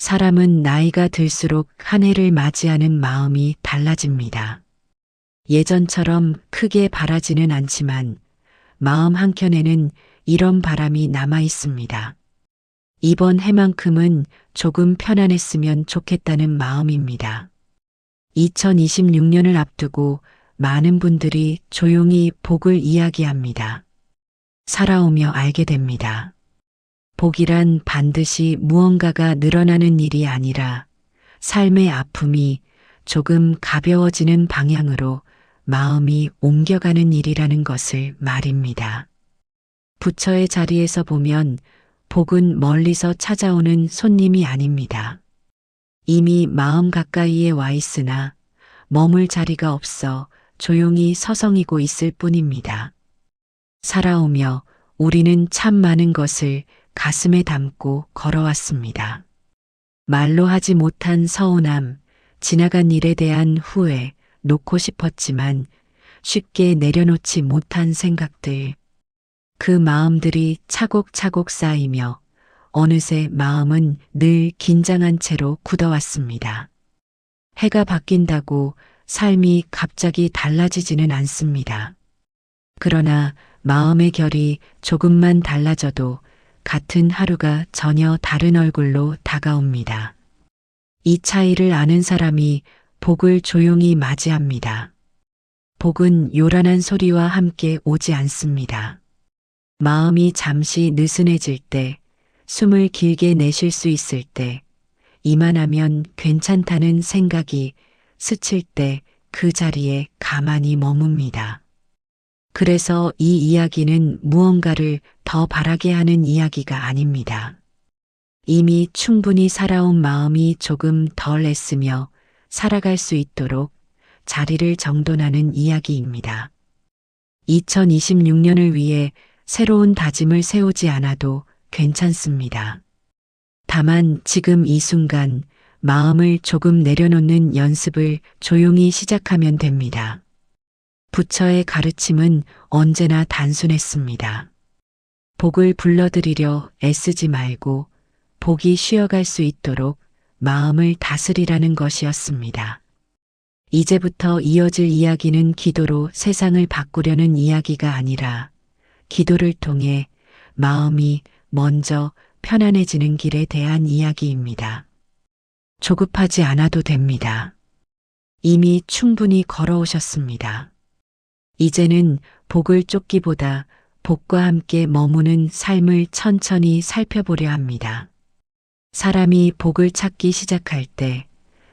사람은 나이가 들수록 한 해를 맞이하는 마음이 달라집니다. 예전처럼 크게 바라지는 않지만 마음 한켠에는 이런 바람이 남아 있습니다. 이번 해만큼은 조금 편안했으면 좋겠다는 마음입니다. 2026년을 앞두고 많은 분들이 조용히 복을 이야기합니다. 살아오며 알게 됩니다. 복이란 반드시 무언가가 늘어나는 일이 아니라 삶의 아픔이 조금 가벼워지는 방향으로 마음이 옮겨가는 일이라는 것을 말입니다. 부처의 자리에서 보면 복은 멀리서 찾아오는 손님이 아닙니다. 이미 마음 가까이에 와 있으나 머물 자리가 없어 조용히 서성이고 있을 뿐입니다. 살아오며 우리는 참 많은 것을 가슴에 담고 걸어왔습니다. 말로 하지 못한 서운함, 지나간 일에 대한 후회, 놓고 싶었지만 쉽게 내려놓지 못한 생각들, 그 마음들이 차곡차곡 쌓이며 어느새 마음은 늘 긴장한 채로 굳어왔습니다. 해가 바뀐다고 삶이 갑자기 달라지지는 않습니다. 그러나 마음의 결이 조금만 달라져도 같은 하루가 전혀 다른 얼굴로 다가옵니다. 이 차이를 아는 사람이 복을 조용히 맞이합니다. 복은 요란한 소리와 함께 오지 않습니다. 마음이 잠시 느슨해질 때, 숨을 길게 내쉴 수 있을 때, 이만하면 괜찮다는 생각이 스칠 때 그 자리에 가만히 머뭅니다. 그래서 이 이야기는 무언가를 더 바라게 하는 이야기가 아닙니다. 이미 충분히 살아온 마음이 조금 덜 애쓰며 살아갈 수 있도록 자리를 정돈하는 이야기입니다. 2026년을 위해 새로운 다짐을 세우지 않아도 괜찮습니다. 다만 지금 이 순간 마음을 조금 내려놓는 연습을 조용히 시작하면 됩니다. 부처의 가르침은 언제나 단순했습니다. 복을 불러들이려 애쓰지 말고 복이 쉬어갈 수 있도록 마음을 다스리라는 것이었습니다. 이제부터 이어질 이야기는 기도로 세상을 바꾸려는 이야기가 아니라 기도를 통해 마음이 먼저 편안해지는 길에 대한 이야기입니다. 조급하지 않아도 됩니다. 이미 충분히 걸어오셨습니다. 이제는 복을 쫓기보다 복과 함께 머무는 삶을 천천히 살펴보려 합니다. 사람이 복을 찾기 시작할 때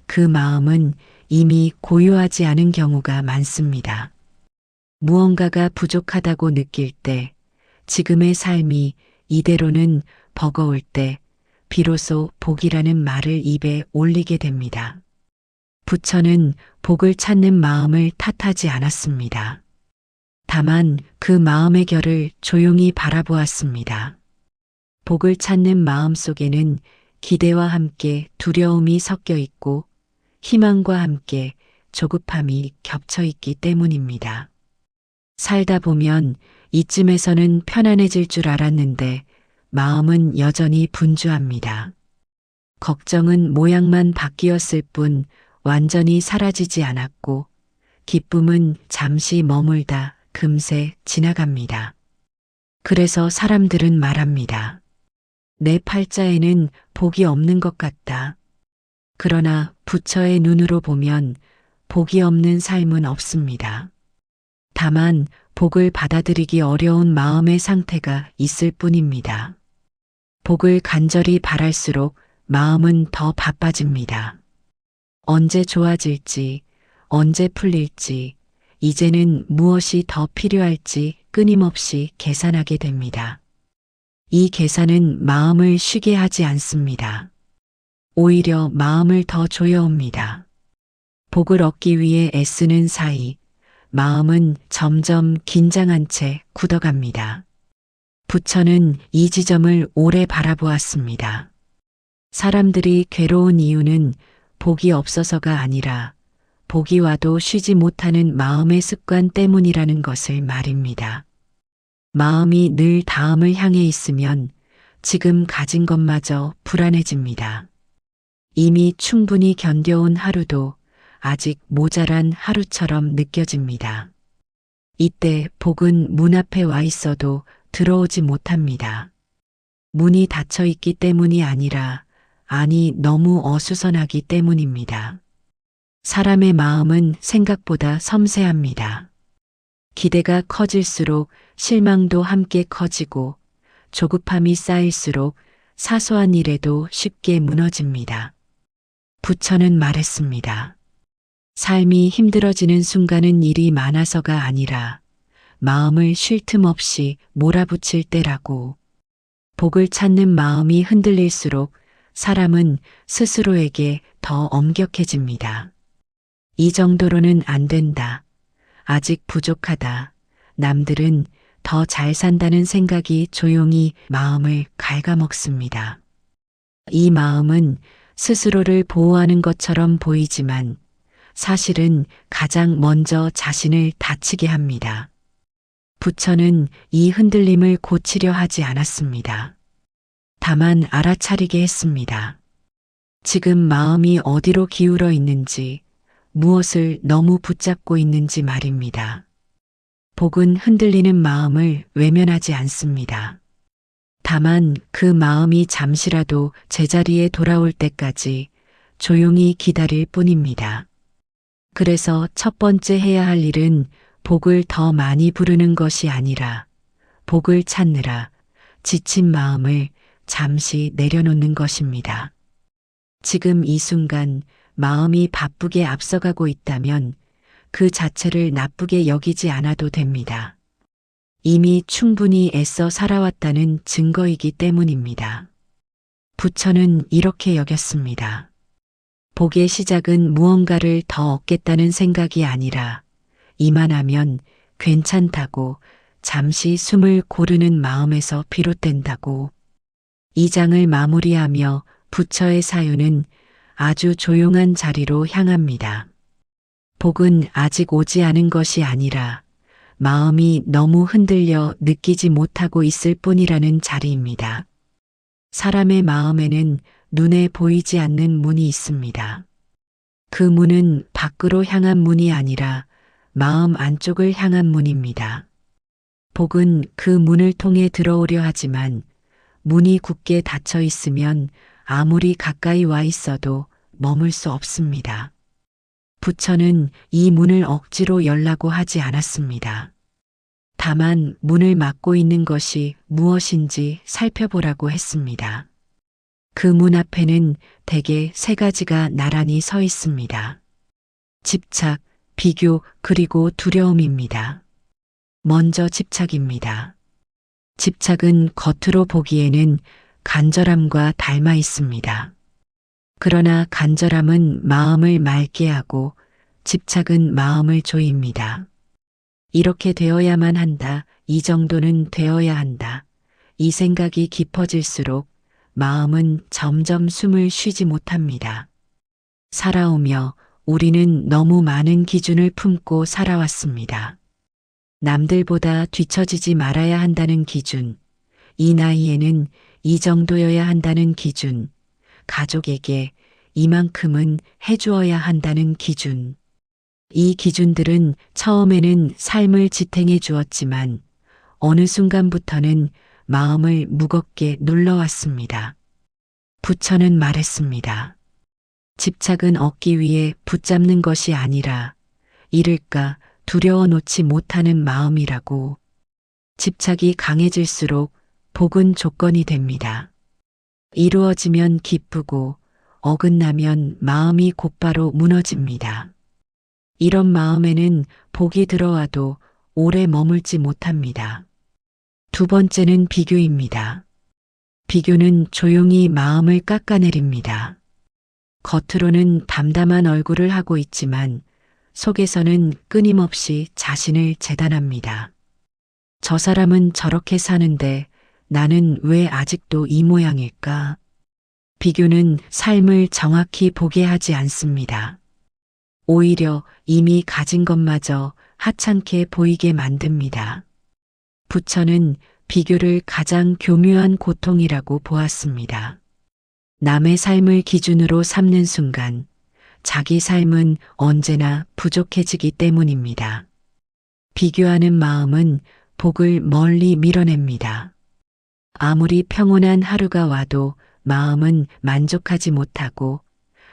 그 마음은 이미 고요하지 않은 경우가 많습니다. 무언가가 부족하다고 느낄 때, 지금의 삶이 이대로는 버거울 때 비로소 복이라는 말을 입에 올리게 됩니다. 부처는 복을 찾는 마음을 탓하지 않았습니다. 다만 그 마음의 결을 조용히 바라보았습니다. 복을 찾는 마음 속에는 기대와 함께 두려움이 섞여 있고 희망과 함께 조급함이 겹쳐 있기 때문입니다. 살다 보면 이쯤에서는 편안해질 줄 알았는데 마음은 여전히 분주합니다. 걱정은 모양만 바뀌었을 뿐 완전히 사라지지 않았고 기쁨은 잠시 머물다 금세 지나갑니다. 그래서 사람들은 말합니다. 내 팔자에는 복이 없는 것 같다. 그러나 부처의 눈으로 보면 복이 없는 삶은 없습니다. 다만 복을 받아들이기 어려운 마음의 상태가 있을 뿐입니다. 복을 간절히 바랄수록 마음은 더 바빠집니다. 언제 좋아질지, 언제 풀릴지, 이제는 무엇이 더 필요할지 끊임없이 계산하게 됩니다. 이 계산은 마음을 쉬게 하지 않습니다. 오히려 마음을 더 조여옵니다. 복을 얻기 위해 애쓰는 사이 마음은 점점 긴장한 채 굳어갑니다. 부처는 이 지점을 오래 바라보았습니다. 사람들이 괴로운 이유는 복이 없어서가 아니라 복이 와도 쉬지 못하는 마음의 습관 때문이라는 것을 말입니다. 마음이 늘 다음을 향해 있으면 지금 가진 것마저 불안해집니다. 이미 충분히 견뎌온 하루도 아직 모자란 하루처럼 느껴집니다. 이때 복은 문 앞에 와 있어도 들어오지 못합니다. 문이 닫혀 있기 때문이 아니라 안이 너무 어수선하기 때문입니다. 사람의 마음은 생각보다 섬세합니다. 기대가 커질수록 실망도 함께 커지고 조급함이 쌓일수록 사소한 일에도 쉽게 무너집니다. 부처는 말했습니다. 삶이 힘들어지는 순간은 일이 많아서가 아니라 마음을 쉴 틈 없이 몰아붙일 때라고. 복을 찾는 마음이 흔들릴수록 사람은 스스로에게 더 엄격해집니다. 이 정도로는 안 된다. 아직 부족하다. 남들은 더 잘 산다는 생각이 조용히 마음을 갉아먹습니다. 이 마음은 스스로를 보호하는 것처럼 보이지만 사실은 가장 먼저 자신을 다치게 합니다. 부처는 이 흔들림을 고치려 하지 않았습니다. 다만 알아차리게 했습니다. 지금 마음이 어디로 기울어 있는지, 무엇을 너무 붙잡고 있는지 말입니다. 복은 흔들리는 마음을 외면하지 않습니다. 다만 그 마음이 잠시라도 제자리에 돌아올 때까지 조용히 기다릴 뿐입니다. 그래서 첫 번째 해야 할 일은 복을 더 많이 부르는 것이 아니라 복을 찾느라 지친 마음을 잠시 내려놓는 것입니다. 지금 이 순간 마음이 바쁘게 앞서가고 있다면 그 자체를 나쁘게 여기지 않아도 됩니다. 이미 충분히 애써 살아왔다는 증거이기 때문입니다. 부처는 이렇게 여겼습니다. 복의 시작은 무언가를 더 얻겠다는 생각이 아니라 이만하면 괜찮다고 잠시 숨을 고르는 마음에서 비롯된다고. 이 장을 마무리하며 부처의 사유는 아주 조용한 자리로 향합니다. 복은 아직 오지 않은 것이 아니라 마음이 너무 흔들려 느끼지 못하고 있을 뿐이라는 자리입니다. 사람의 마음에는 눈에 보이지 않는 문이 있습니다. 그 문은 밖으로 향한 문이 아니라 마음 안쪽을 향한 문입니다. 복은 그 문을 통해 들어오려 하지만 문이 굳게 닫혀 있으면 아무리 가까이 와 있어도 머물 수 없습니다. 부처는 이 문을 억지로 열라고 하지 않았습니다. 다만 문을 막고 있는 것이 무엇인지 살펴보라고 했습니다. 그 문 앞에는 대개 세 가지가 나란히 서 있습니다. 집착, 비교, 그리고 두려움입니다. 먼저 집착입니다. 집착은 겉으로 보기에는 간절함과 닮아 있습니다. 그러나 간절함은 마음을 맑게 하고 집착은 마음을 조입니다. 이렇게 되어야만 한다. 이 정도는 되어야 한다. 이 생각이 깊어질수록 마음은 점점 숨을 쉬지 못합니다. 살아오며 우리는 너무 많은 기준을 품고 살아왔습니다. 남들보다 뒤처지지 말아야 한다는 기준, 이 나이에는 이 정도여야 한다는 기준, 가족에게 이만큼은 해주어야 한다는 기준. 이 기준들은 처음에는 삶을 지탱해 주었지만 어느 순간부터는 마음을 무겁게 눌러왔습니다. 부처는 말했습니다. 집착은 얻기 위해 붙잡는 것이 아니라 잃을까 두려워 놓지 못하는 마음이라고. 집착이 강해질수록 복은 조건이 됩니다. 이루어지면 기쁘고 어긋나면 마음이 곧바로 무너집니다. 이런 마음에는 복이 들어와도 오래 머물지 못합니다. 두 번째는 비교입니다. 비교는 조용히 마음을 깎아내립니다. 겉으로는 담담한 얼굴을 하고 있지만 속에서는 끊임없이 자신을 재단합니다. 저 사람은 저렇게 사는데 나는 왜 아직도 이 모양일까? 비교는 삶을 정확히 보게 하지 않습니다. 오히려 이미 가진 것마저 하찮게 보이게 만듭니다. 부처는 비교를 가장 교묘한 고통이라고 보았습니다. 남의 삶을 기준으로 삼는 순간 자기 삶은 언제나 부족해지기 때문입니다. 비교하는 마음은 복을 멀리 밀어냅니다. 아무리 평온한 하루가 와도 마음은 만족하지 못하고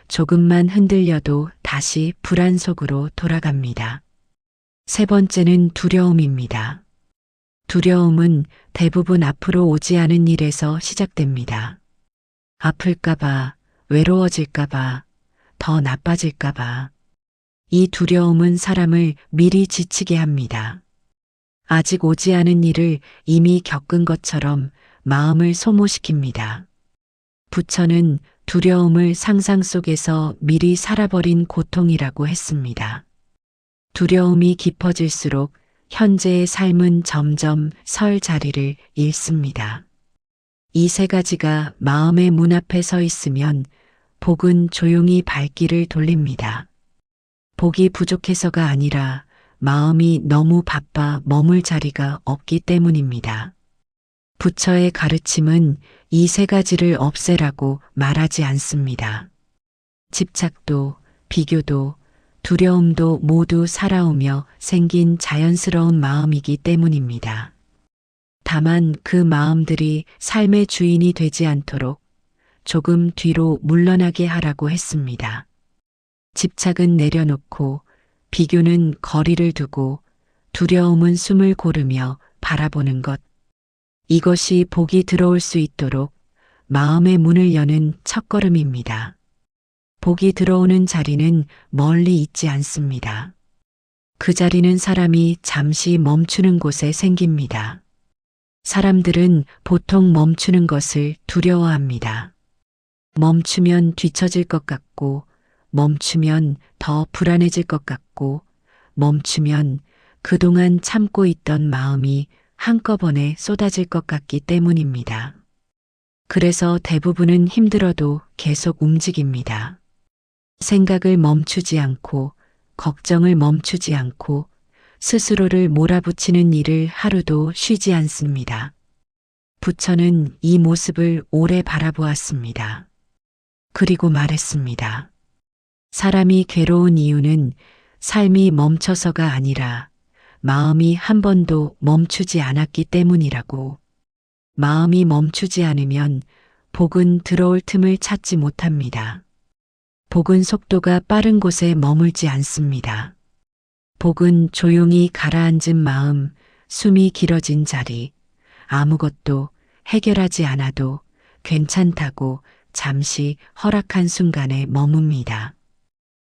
조금만 흔들려도 다시 불안 속으로 돌아갑니다. 세 번째는 두려움입니다. 두려움은 대부분 앞으로 오지 않은 일에서 시작됩니다. 아플까봐, 외로워질까봐, 더 나빠질까봐. 이 두려움은 사람을 미리 지치게 합니다. 아직 오지 않은 일을 이미 겪은 것처럼 마음을 소모시킵니다. 부처는 두려움을 상상 속에서 미리 살아버린 고통이라고 했습니다. 두려움이 깊어질수록 현재의 삶은 점점 설 자리를 잃습니다. 이 세 가지가 마음의 문 앞에 서 있으면 복은 조용히 발길을 돌립니다. 복이 부족해서가 아니라 마음이 너무 바빠 머물 자리가 없기 때문입니다. 부처의 가르침은 이 세 가지를 없애라고 말하지 않습니다. 집착도, 비교도, 두려움도 모두 살아오며 생긴 자연스러운 마음이기 때문입니다. 다만 그 마음들이 삶의 주인이 되지 않도록 조금 뒤로 물러나게 하라고 했습니다. 집착은 내려놓고 비교는 거리를 두고 두려움은 숨을 고르며 바라보는 것. 이것이 복이 들어올 수 있도록 마음의 문을 여는 첫걸음입니다. 복이 들어오는 자리는 멀리 있지 않습니다. 그 자리는 사람이 잠시 멈추는 곳에 생깁니다. 사람들은 보통 멈추는 것을 두려워합니다. 멈추면 뒤처질 것 같고, 멈추면 더 불안해질 것 같고, 멈추면 그동안 참고 있던 마음이 한꺼번에 쏟아질 것 같기 때문입니다. 그래서 대부분은 힘들어도 계속 움직입니다. 생각을 멈추지 않고, 걱정을 멈추지 않고, 스스로를 몰아붙이는 일을 하루도 쉬지 않습니다. 부처는 이 모습을 오래 바라보았습니다. 그리고 말했습니다. 사람이 괴로운 이유는 삶이 멈춰서가 아니라 마음이 한 번도 멈추지 않았기 때문이라고. 마음이 멈추지 않으면 복은 들어올 틈을 찾지 못합니다. 복은 속도가 빠른 곳에 머물지 않습니다. 복은 조용히 가라앉은 마음, 숨이 길어진 자리, 아무것도 해결하지 않아도 괜찮다고 잠시 허락한 순간에 머뭅니다.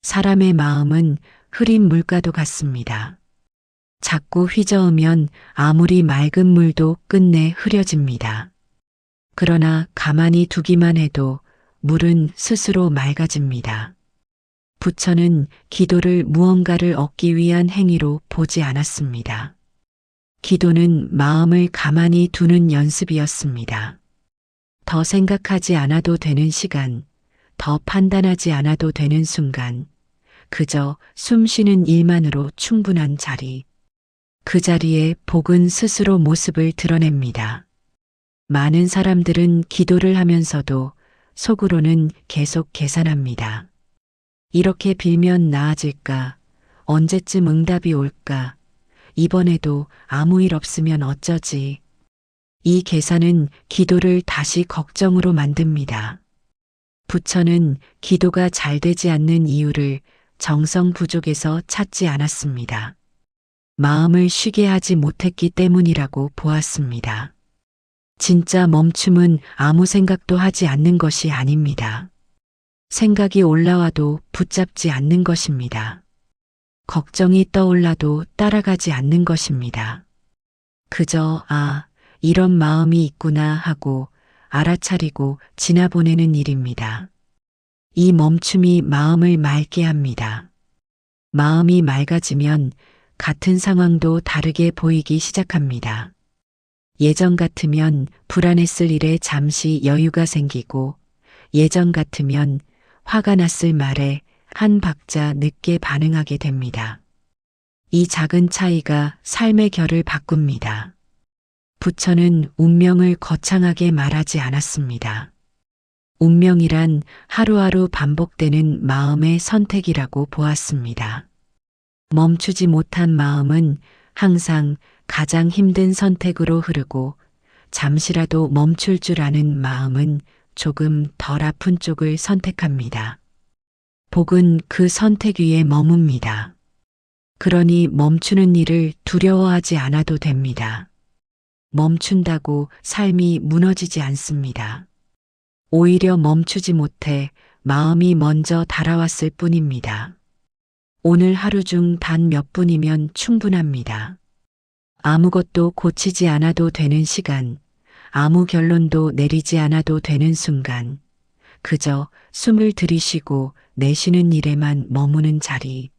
사람의 마음은 흐린 물가도 같습니다. 자꾸 휘저으면 아무리 맑은 물도 끝내 흐려집니다. 그러나 가만히 두기만 해도 물은 스스로 맑아집니다. 부처는 기도를 무언가를 얻기 위한 행위로 보지 않았습니다. 기도는 마음을 가만히 두는 연습이었습니다. 더 생각하지 않아도 되는 시간, 더 판단하지 않아도 되는 순간, 그저 숨 쉬는 일만으로 충분한 자리. 그 자리에 복은 스스로 모습을 드러냅니다. 많은 사람들은 기도를 하면서도 속으로는 계속 계산합니다. 이렇게 빌면 나아질까? 언제쯤 응답이 올까? 이번에도 아무 일 없으면 어쩌지? 이 계산은 기도를 다시 걱정으로 만듭니다. 부처는 기도가 잘 되지 않는 이유를 정성 부족에서 찾지 않았습니다. 마음을 쉬게 하지 못했기 때문이라고 보았습니다. 진짜 멈춤은 아무 생각도 하지 않는 것이 아닙니다. 생각이 올라와도 붙잡지 않는 것입니다. 걱정이 떠올라도 따라가지 않는 것입니다. 그저 이런 마음이 있구나 하고 알아차리고 지나보내는 일입니다. 이 멈춤이 마음을 맑게 합니다. 마음이 맑아지면 같은 상황도 다르게 보이기 시작합니다. 예전 같으면 불안했을 일에 잠시 여유가 생기고, 예전 같으면 화가 났을 말에 한 박자 늦게 반응하게 됩니다. 이 작은 차이가 삶의 결을 바꿉니다. 부처는 운명을 거창하게 말하지 않았습니다. 운명이란 하루하루 반복되는 마음의 선택이라고 보았습니다. 멈추지 못한 마음은 항상 가장 힘든 선택으로 흐르고 잠시라도 멈출 줄 아는 마음은 조금 덜 아픈 쪽을 선택합니다. 복은 그 선택 위에 머뭅니다. 그러니 멈추는 일을 두려워하지 않아도 됩니다. 멈춘다고 삶이 무너지지 않습니다. 오히려 멈추지 못해 마음이 먼저 달아왔을 뿐입니다. 오늘 하루 중 단 몇 분이면 충분합니다. 아무것도 고치지 않아도 되는 시간, 아무 결론도 내리지 않아도 되는 순간, 그저 숨을 들이쉬고 내쉬는 일에만 머무는 자리,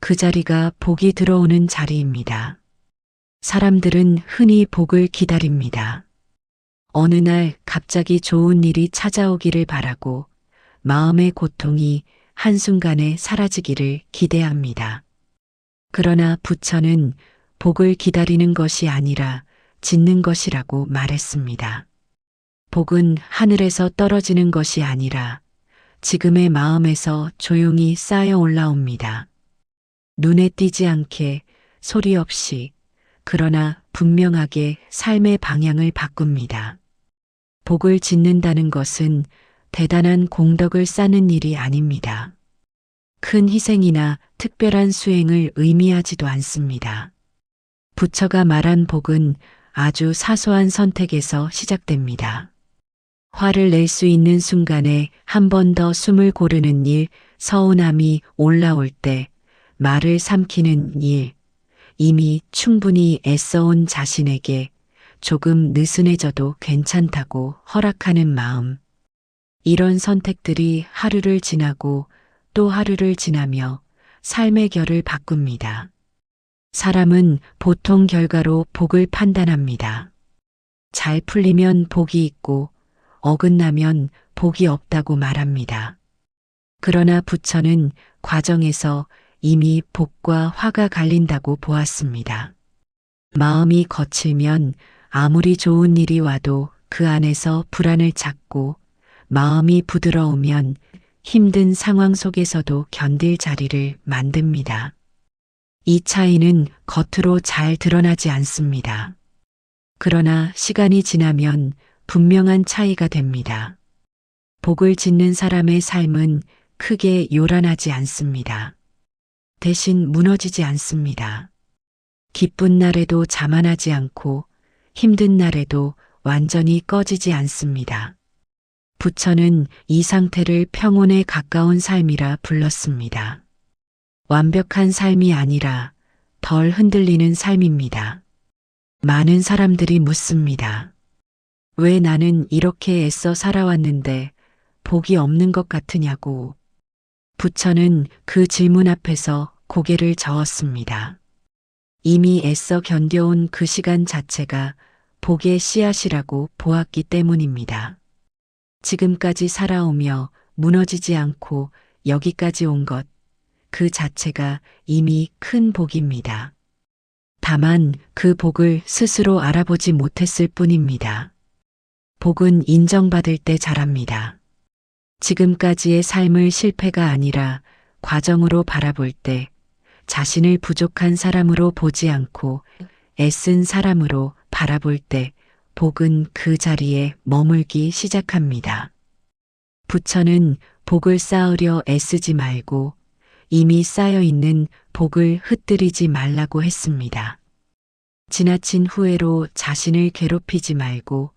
그 자리가 복이 들어오는 자리입니다. 사람들은 흔히 복을 기다립니다. 어느 날 갑자기 좋은 일이 찾아오기를 바라고 마음의 고통이 한순간에 사라지기를 기대합니다. 그러나 부처는 복을 기다리는 것이 아니라 짓는 것이라고 말했습니다. 복은 하늘에서 떨어지는 것이 아니라 지금의 마음에서 조용히 쌓여 올라옵니다. 눈에 띄지 않게 소리 없이 그러나 분명하게 삶의 방향을 바꿉니다. 복을 짓는다는 것은 대단한 공덕을 쌓는 일이 아닙니다. 큰 희생이나 특별한 수행을 의미하지도 않습니다. 부처가 말한 복은 아주 사소한 선택에서 시작됩니다. 화를 낼 수 있는 순간에 한 번 더 숨을 고르는 일, 서운함이 올라올 때 말을 삼키는 일, 이미 충분히 애써온 자신에게 조금 느슨해져도 괜찮다고 허락하는 마음. 이런 선택들이 하루를 지나고 또 하루를 지나며 삶의 결을 바꿉니다. 사람은 보통 결과로 복을 판단합니다. 잘 풀리면 복이 있고 어긋나면 복이 없다고 말합니다. 그러나 부처는 과정에서 이미 복과 화가 갈린다고 보았습니다. 마음이 거칠면 아무리 좋은 일이 와도 그 안에서 불안을 찾고 마음이 부드러우면 힘든 상황 속에서도 견딜 자리를 만듭니다. 이 차이는 겉으로 잘 드러나지 않습니다. 그러나 시간이 지나면 분명한 차이가 됩니다. 복을 짓는 사람의 삶은 크게 요란하지 않습니다. 대신 무너지지 않습니다. 기쁜 날에도 자만하지 않고 힘든 날에도 완전히 꺼지지 않습니다. 부처는 이 상태를 평온에 가까운 삶이라 불렀습니다. 완벽한 삶이 아니라 덜 흔들리는 삶입니다. 많은 사람들이 묻습니다. 왜 나는 이렇게 애써 살아왔는데 복이 없는 것 같으냐고. 부처는 그 질문 앞에서 고개를 저었습니다. 이미 애써 견뎌온 그 시간 자체가 복의 씨앗이라고 보았기 때문입니다. 지금까지 살아오며 무너지지 않고 여기까지 온 것, 그 자체가 이미 큰 복입니다. 다만 그 복을 스스로 알아보지 못했을 뿐입니다. 복은 인정받을 때 자랍니다. 지금까지의 삶을 실패가 아니라 과정으로 바라볼 때 자신을 부족한 사람으로 보지 않고 애쓴 사람으로 바라볼 때 복은 그 자리에 머물기 시작합니다. 부처는 복을 쌓으려 애쓰지 말고 이미 쌓여 있는 복을 흩뜨리지 말라고 했습니다. 지나친 후회로 자신을 괴롭히지 말고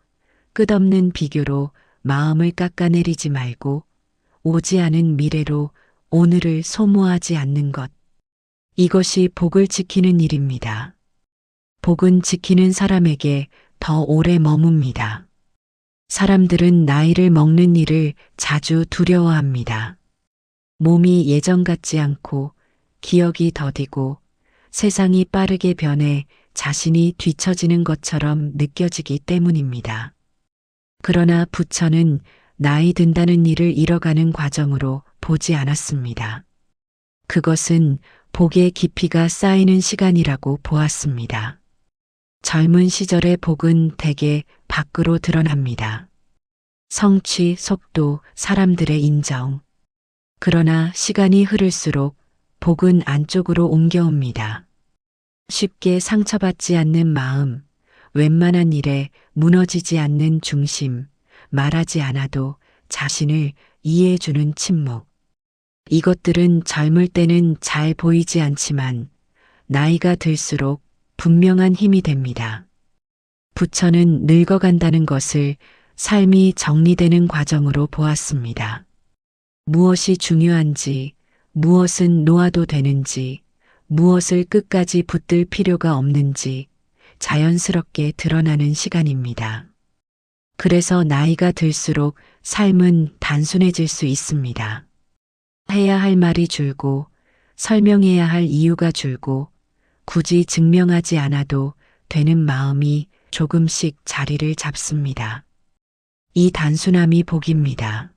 끝없는 비교로 마음을 깎아내리지 말고 오지 않은 미래로 오늘을 소모하지 않는 것. 이것이 복을 지키는 일입니다. 복은 지키는 사람에게 더 오래 머뭅니다. 사람들은 나이를 먹는 일을 자주 두려워합니다. 몸이 예전 같지 않고 기억이 더디고 세상이 빠르게 변해 자신이 뒤처지는 것처럼 느껴지기 때문입니다. 그러나 부처는 나이 든다는 일을 잃어가는 과정으로 보지 않았습니다. 그것은 복의 깊이가 쌓이는 시간이라고 보았습니다. 젊은 시절의 복은 대개 밖으로 드러납니다. 성취, 속도, 사람들의 인정. 그러나 시간이 흐를수록 복은 안쪽으로 옮겨옵니다. 쉽게 상처받지 않는 마음, 웬만한 일에 무너지지 않는 중심, 말하지 않아도 자신을 이해해주는 침묵. 이것들은 젊을 때는 잘 보이지 않지만 나이가 들수록 분명한 힘이 됩니다. 부처는 늙어간다는 것을 삶이 정리되는 과정으로 보았습니다. 무엇이 중요한지, 무엇은 놓아도 되는지, 무엇을 끝까지 붙들 필요가 없는지 자연스럽게 드러나는 시간입니다. 그래서 나이가 들수록 삶은 단순해질 수 있습니다. 해야 할 말이 줄고, 설명해야 할 이유가 줄고, 굳이 증명하지 않아도 되는 마음이 조금씩 자리를 잡습니다. 이 단순함이 복입니다.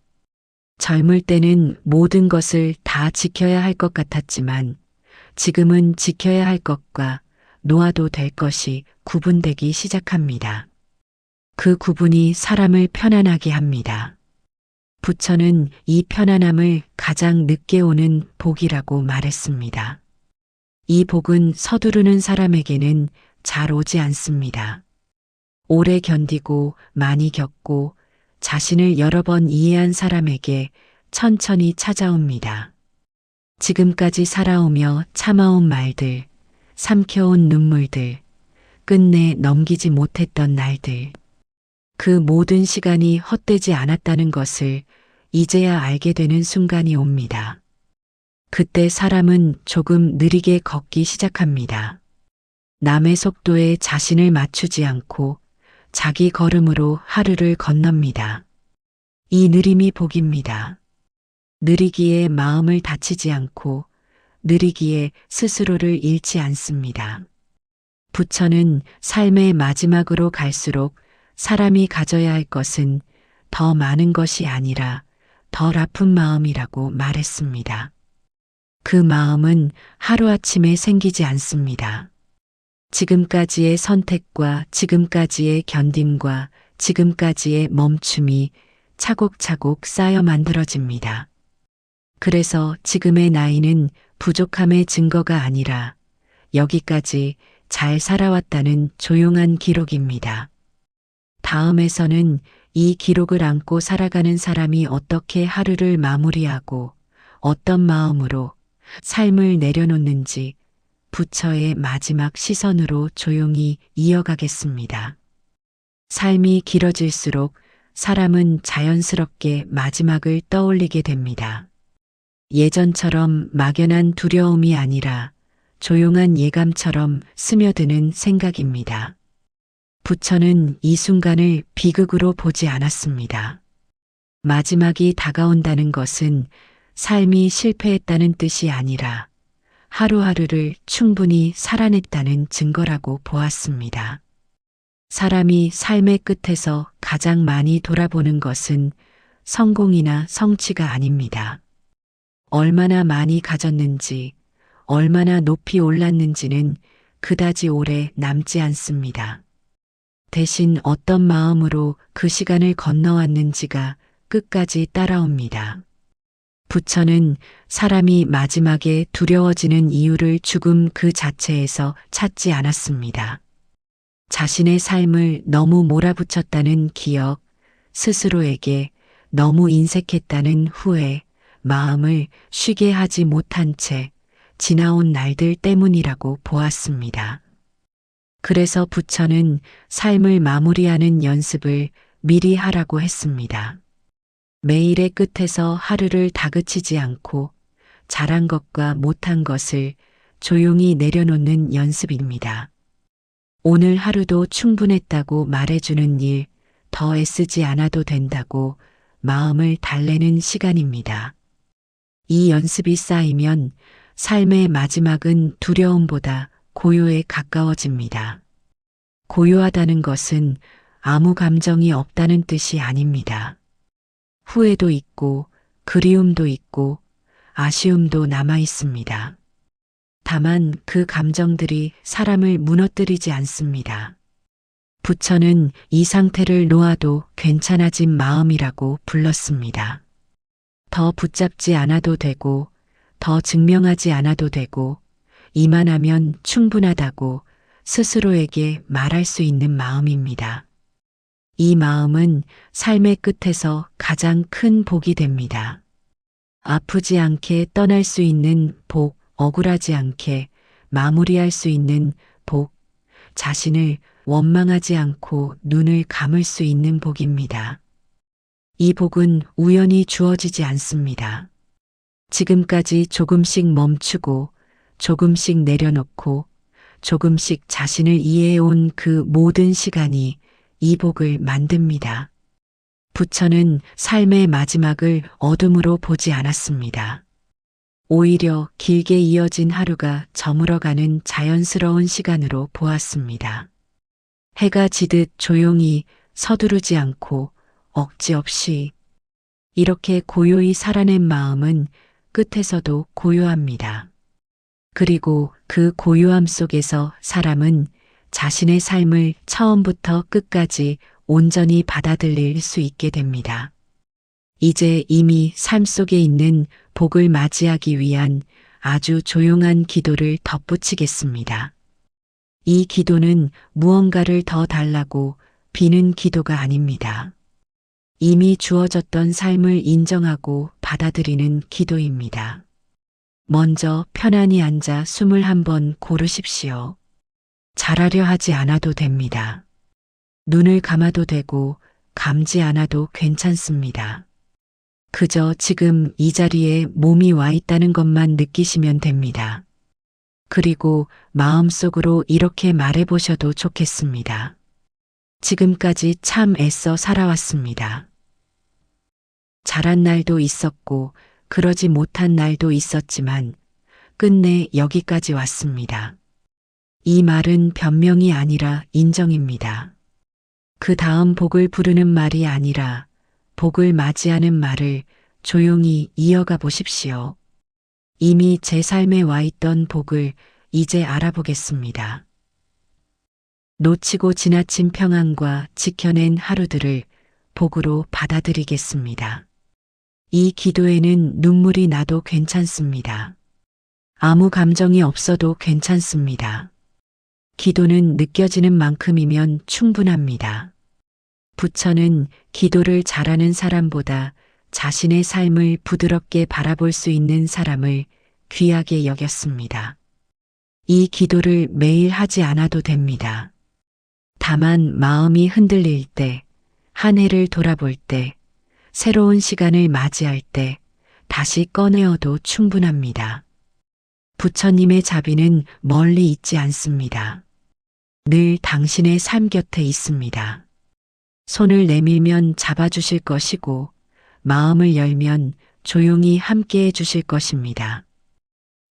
젊을 때는 모든 것을 다 지켜야 할 것 같았지만 지금은 지켜야 할 것과 놓아도 될 것이 구분되기 시작합니다. 그 구분이 사람을 편안하게 합니다. 부처는 이 편안함을 가장 늦게 오는 복이라고 말했습니다. 이 복은 서두르는 사람에게는 잘 오지 않습니다. 오래 견디고 많이 겪고 자신을 여러 번 이해한 사람에게 천천히 찾아옵니다. 지금까지 살아오며 참아온 말들, 삼켜온 눈물들, 끝내 넘기지 못했던 날들. 그 모든 시간이 헛되지 않았다는 것을 이제야 알게 되는 순간이 옵니다. 그때 사람은 조금 느리게 걷기 시작합니다. 남의 속도에 자신을 맞추지 않고 자기 걸음으로 하루를 건넙니다. 이 느림이 복입니다. 느리기에 마음을 다치지 않고 느리기에 스스로를 잃지 않습니다. 부처는 삶의 마지막으로 갈수록 사람이 가져야 할 것은 더 많은 것이 아니라 덜 아픈 마음이라고 말했습니다. 그 마음은 하루아침에 생기지 않습니다. 지금까지의 선택과 지금까지의 견딤과 지금까지의 멈춤이 차곡차곡 쌓여 만들어집니다. 그래서 지금의 나이는 부족함의 증거가 아니라 여기까지 잘 살아왔다는 조용한 기록입니다. 다음에서는 이 기록을 안고 살아가는 사람이 어떻게 하루를 마무리하고 어떤 마음으로 삶을 내려놓는지 부처의 마지막 시선으로 조용히 이어가겠습니다. 삶이 길어질수록 사람은 자연스럽게 마지막을 떠올리게 됩니다. 예전처럼 막연한 두려움이 아니라 조용한 예감처럼 스며드는 생각입니다. 부처는 이 순간을 비극으로 보지 않았습니다. 마지막이 다가온다는 것은 삶이 실패했다는 뜻이 아니라 하루하루를 충분히 살아냈다는 증거라고 보았습니다. 사람이 삶의 끝에서 가장 많이 돌아보는 것은 성공이나 성취가 아닙니다. 얼마나 많이 가졌는지, 얼마나 높이 올랐는지는 그다지 오래 남지 않습니다. 대신 어떤 마음으로 그 시간을 건너왔는지가 끝까지 따라옵니다. 부처는 사람이 마지막에 두려워지는 이유를 죽음 그 자체에서 찾지 않았습니다. 자신의 삶을 너무 몰아붙였다는 기억, 스스로에게 너무 인색했다는 후회, 마음을 쉬게 하지 못한 채 지나온 날들 때문이라고 보았습니다. 그래서 부처는 삶을 마무리하는 연습을 미리 하라고 했습니다. 매일의 끝에서 하루를 다그치지 않고 잘한 것과 못한 것을 조용히 내려놓는 연습입니다. 오늘 하루도 충분했다고 말해주는 일, 더 애쓰지 않아도 된다고 마음을 달래는 시간입니다. 이 연습이 쌓이면 삶의 마지막은 두려움보다 고요에 가까워집니다. 고요하다는 것은 아무 감정이 없다는 뜻이 아닙니다. 후회도 있고 그리움도 있고 아쉬움도 남아 있습니다. 다만 그 감정들이 사람을 무너뜨리지 않습니다. 부처는 이 상태를 놓아도 괜찮아진 마음이라고 불렀습니다. 더 붙잡지 않아도 되고, 더 증명하지 않아도 되고, 이만하면 충분하다고 스스로에게 말할 수 있는 마음입니다. 이 마음은 삶의 끝에서 가장 큰 복이 됩니다. 아프지 않게 떠날 수 있는 복, 억울하지 않게 마무리할 수 있는 복, 자신을 원망하지 않고 눈을 감을 수 있는 복입니다. 이 복은 우연히 주어지지 않습니다. 지금까지 조금씩 멈추고 조금씩 내려놓고 조금씩 자신을 이해해온 그 모든 시간이 이 복을 만듭니다. 부처는 삶의 마지막을 어둠으로 보지 않았습니다. 오히려 길게 이어진 하루가 저물어가는 자연스러운 시간으로 보았습니다. 해가 지듯 조용히 서두르지 않고 억지 없이 이렇게 고요히 살아낸 마음은 끝에서도 고요합니다. 그리고 그 고요함 속에서 사람은 자신의 삶을 처음부터 끝까지 온전히 받아들일 수 있게 됩니다. 이제 이미 삶 속에 있는 복을 맞이하기 위한 아주 조용한 기도를 덧붙이겠습니다. 이 기도는 무언가를 더 달라고 비는 기도가 아닙니다. 이미 주어졌던 삶을 인정하고 받아들이는 기도입니다. 먼저 편안히 앉아 숨을 한번 고르십시오. 잘하려 하지 않아도 됩니다. 눈을 감아도 되고 감지 않아도 괜찮습니다. 그저 지금 이 자리에 몸이 와 있다는 것만 느끼시면 됩니다. 그리고 마음속으로 이렇게 말해보셔도 좋겠습니다. 지금까지 참 애써 살아왔습니다. 잘한 날도 있었고 그러지 못한 날도 있었지만 끝내 여기까지 왔습니다. 이 말은 변명이 아니라 인정입니다. 그 다음 복을 부르는 말이 아니라 복을 맞이하는 말을 조용히 이어가 보십시오. 이미 제 삶에 와 있던 복을 이제 알아보겠습니다. 놓치고 지나친 평안과 지켜낸 하루들을 복으로 받아들이겠습니다. 이 기도에는 눈물이 나도 괜찮습니다. 아무 감정이 없어도 괜찮습니다. 기도는 느껴지는 만큼이면 충분합니다. 부처는 기도를 잘하는 사람보다 자신의 삶을 부드럽게 바라볼 수 있는 사람을 귀하게 여겼습니다. 이 기도를 매일 하지 않아도 됩니다. 다만 마음이 흔들릴 때, 한 해를 돌아볼 때, 새로운 시간을 맞이할 때 다시 꺼내어도 충분합니다. 부처님의 자비는 멀리 있지 않습니다. 늘 당신의 삶 곁에 있습니다. 손을 내밀면 잡아주실 것이고 마음을 열면 조용히 함께해 주실 것입니다.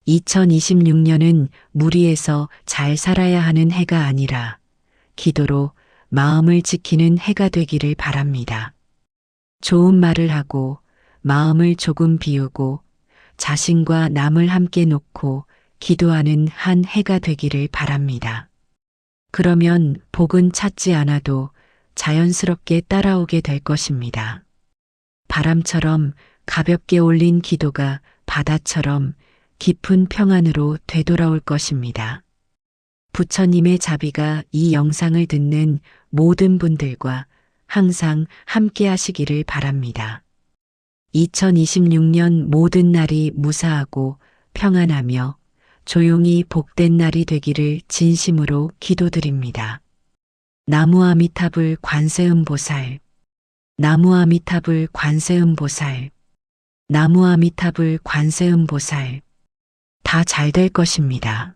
2026년은 무리해서 잘 살아야 하는 해가 아니라 기도로 마음을 지키는 해가 되기를 바랍니다. 좋은 말을 하고 마음을 조금 비우고 자신과 남을 함께 놓고 기도하는 한 해가 되기를 바랍니다. 그러면 복은 찾지 않아도 자연스럽게 따라오게 될 것입니다. 바람처럼 가볍게 올린 기도가 바다처럼 깊은 평안으로 되돌아올 것입니다. 부처님의 자비가 이 영상을 듣는 모든 분들과 항상 함께 하시기를 바랍니다. 2026년 모든 날이 무사하고 평안하며 조용히 복된 날이 되기를 진심으로 기도드립니다. 나무아미타불 관세음보살, 나무아미타불 관세음보살, 나무아미타불 관세음보살. 다 잘 될 것입니다.